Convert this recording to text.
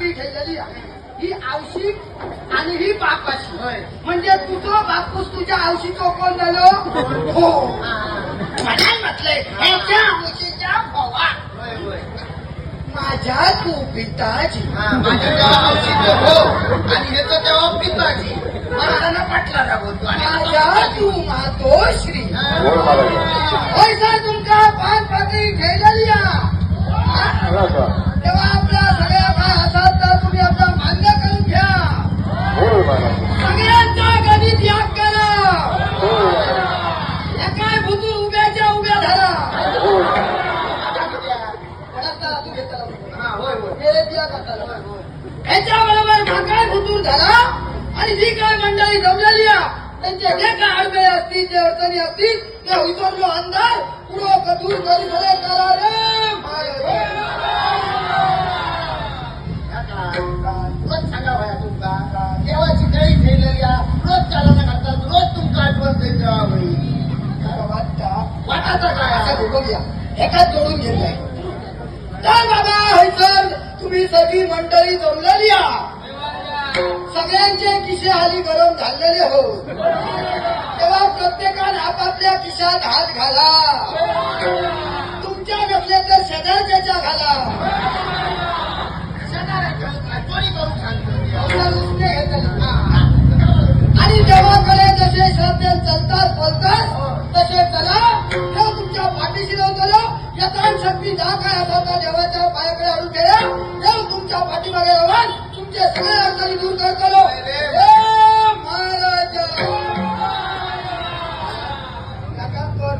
फाटकी ठेवलेली आहे. ही आवशी आणि ही बापाची. म्हणजे तुझं बापूस तुझ्या आवशीचं कोण झालं? हो म्हणाल म्हटलंय ह्याच्या आवशीच्या भावा माझ्या तू पिताजी. माझ्या आवशीचं हो आणि ह्याचं तेव्हा पिताजी. मला पाटला राबवतो माझ्या तू मातोश्री. पैसा तुमका पाच पाकळी ठेवलेली तेव्हा आपल्या सगळ्या काय हातात तर तुम्ही आपलं मान्य करून घ्या. सगळ्यांचा कधी त्याग करा. एकाय भुतूर उभ्याच्या उभ्या धरा. ह्याच्याबरोबर भाकाय भुतूर झाला आणि जी काय मंडळी जमलेली त्यांचे जे काय अडगळे असतील जे अडचणी असतील ते विसरलो अंधार पुढं कधूर करी भले करा रे रोज सांगा भाया तुमका देवाची काही ठेवलेली रोज चालना करतात. रोज तुमका आठवण देत वाटाचा काय असं बघूया एकाच जोडून घेतलाय. तर बाबा हैसर तुम्ही सगळी मंडळी जमलेली सगळ्यांचे खिसे हाली गरम झालेले हो. तेव्हा प्रत्येकाने आपापल्या खिशात हात घाला. तुमच्या नसले तर शेजारच्या घाला. आणि देवाकडे जसे श्रद्धे चालतात बोलतात तसे चला. तेव्हा तुमच्या पाठीशी नव्हतं यत्रान शक्ती जा काय आता देवाच्या पायाकडे आणून केल्या तेव्हा तुमच्या पाठीमागे राहून तुमचे सगळे अडचणी दूर करतो. महाराज नका कर